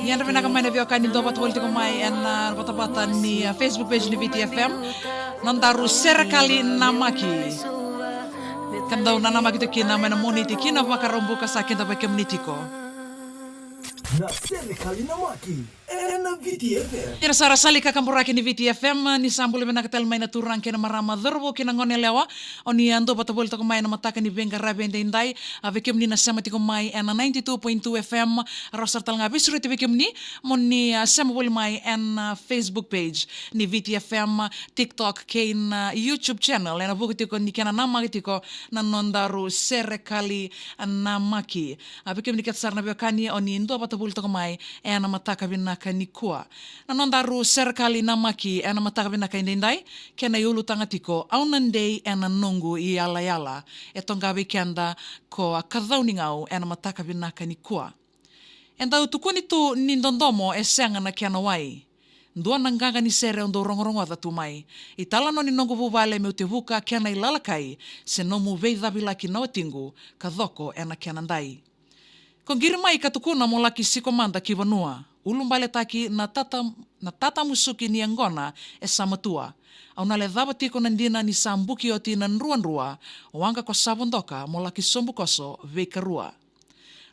Yan rin nakamay na viokan ni Dopat Volti ko may en patapatan ni Facebook page ni VTFM. Nandaru serkali namaki. Kan daw na namaki to kina may namuniti kina makarumbuka sa akin tapay community ko. Na serikali namaki na VTFM. Tira sara sali ka kampuraki ni VTFM ni sambul na katel may naturang kina marama dharbo kina ngone lewa oni ando batabol to kumay na mataka ni Benga Rabende Inday avekem ni nasama ti kumay na 92.2 FM rosar tal nga bisru ti vekem ni moni sambul may na Facebook page ni VTFM TikTok kain YouTube channel na bukti ko ni kana namaki ko nanondaru serikali namaki avekem ni katsar na bekani oni ando batabol to kumay na mataka binaka ni kua. Nanondaru serikali namaki ena matakabina kaindindai kena yulu tangatiko au nandei ena nungu i ala yala etongawe kenda ko kadhauningau ena matakabina kani kua. Enda utukuni tu nindondomo esenga na kiana wai. Ndua nanganga ni sere ondo rongorongo da tumai. Itala no ni nongo vuvale me utevuka kena ilalakai se nomu veidhabila ki nawatingu kadhoko ena kiana ndai. Kongirmai katukuna molaki sikomanda kivanua. Ulumbale taki na tata musuki ni angona samatua. Au nale dhabatiko nandina ni sambuki oti na nruan-rua wanga ko sabondoka molaki sombu koso vekarua.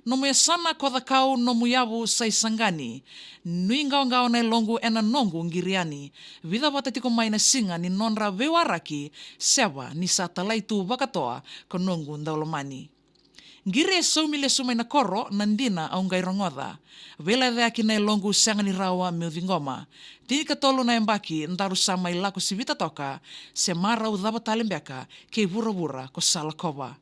Nomu ya sana kwa dhakau nomu yavu saisangani. Nui ngao na longu ena nongu ngiriani. Vida watatiko maina singa ni nonra vewaraki sewa ni satalaitu vakatoa ko nongu ndaulomani. Ngire somile sumai na koro nandina au ngai rongoda. Vela dhea kina longu sangani rawa miudhingoma. Tini katolo na embaki ndaru samai lako sivita toka se mara udhaba talimbeka ke vura-vura ko salakoba.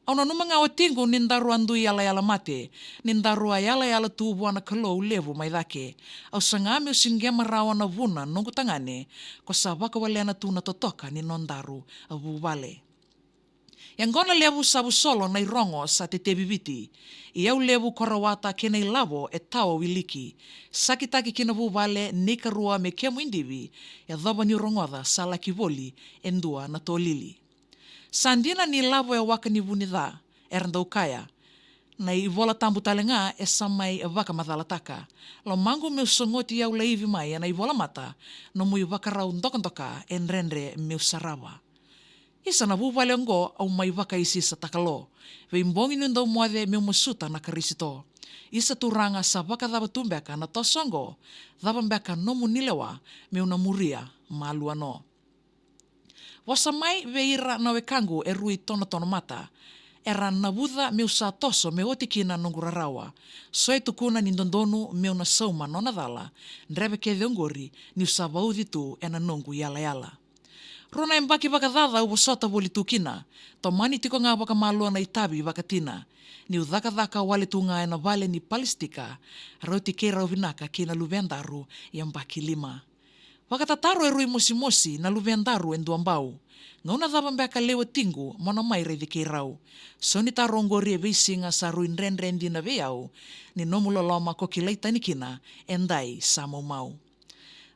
Au nanu mga watingu nindaru andu yala mate. Nindaru ayala tubu ana kalo ulevu maidake. Au sangami usingema rawa na vuna nongu tangane ko sabaka waleana tuna totoka ni nondaru abu vale. Yang gona levu sabu solo na irongo sa te bibiti. Iau levu korawata kena ilavo e tawa wiliki. Sakitaki kina vuvale nikarua me kemu indivi. Ya dhaba ni rongoda sa laki voli endua na tolili. Sandina ni lavo e waka ni vunidha. Eranda ukaya. Na ivola tambu talenga e samai e waka mathalataka. Lo mangu meu songoti iau laivi mai na ivola mata. No mui waka raundokantoka enrenre meu sarawa. Isa na vuvale ngo au mai waka isi sa takalo. Veimbongi nundau moade meu masuta na karisito. Isa turanga sa waka dhaba tumbeka na tosongo. Dhaba mbeka nomu nilewa meu na muria malua no. Wasa mai veira na wekangu e rui tono mata. Era na wudha meu sa toso me otikina nungurarawa. Soe tukuna nindondonu meu na sauma nona dhala. Nrebe ke deongori ni usa vaudhitu e na nungu yala. Rona embaki waka dhadha upo sota woli tukina. Tomani tiko ngā waka malua na itabi waka tina. Ni udhaka wale tunga e na vale ni palistika. Rauti kera uvinaka ki na luvendaru i ambaki 5. Waka tataro e rui mosi na luvendaru en duambau. Ngauna dhaba mbeka lewa tingu mona mai reidi kei rau. So ni taro ngori e visinga sa rui nrenrendi na veau. Ni nomu loloma ko ki leitani kina endai sa mau.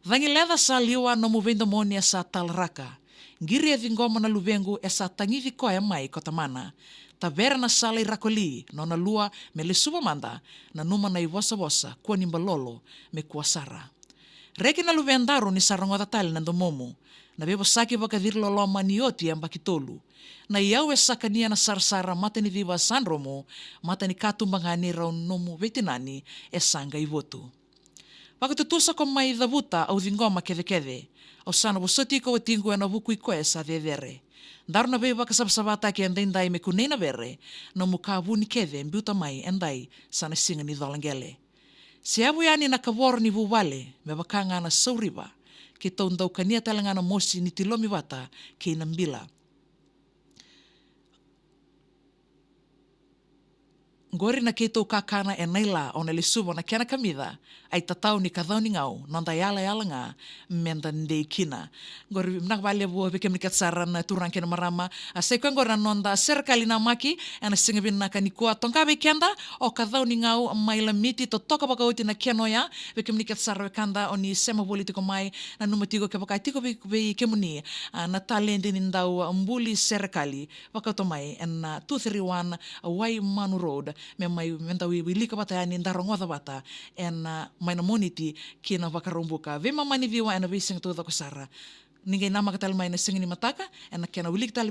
Dhangi ledha sa liwa nomu vendomonia sa talraka. Ngiri e vingoma na luvengu e sa tangivi koe mai kotamana. Tavera na sala i rakoli no na lua me le subamanda na numa na i wosa kua ni balolo me kuasara. Reki na luvendaru ni sarangota tali na domomu. Na bebo saki vakadhiri loloma ni oti ambaki tolu. Na iau e sakania na sarsara mata ni viva sanromo mata ni katumbangani rau nomu vetinani e sanga i votu. Wakatutusa ko mai dhavuta au vingoma kede. Au sana busoti ko watingu e na vuku i koe sa vedere. Daru na beba kasabsabata ki endai me kunena vere no mukavu ni kede mbiuta mai endai sana singa ni dholangele. Se abu yani na kawor ni vuvale me wakanga na sauriba ki taundau kania talangana mosi ni tilomi wata ki nambila. Ngori na keitou kakana e naila o na lisubo na kena kamida ai tatau ni kadhau ni ngau nanda yala nga menda ndei kina. Ngori mnak vale bo bekem ni katsaran turang kena marama a sekwen ngori nanda serikali na maki ana singabin na kanikua tongka bekenda o kadhau ni ngau maila miti to toka baka uti na kenoya bekem ni katsara bekanda oni sema politiko mai na numatigo ke baka tiko be kemuni na talente ni ndau mbuli serikali baka to mai na 231 Wai Manu Road memai menta wili ka bata ni ndarong wata bata en mai na moniti kina vakarumbuka ve mamani viwa en vising tu ko sara ninguém nama katal mai na singini mataka en kena wili katal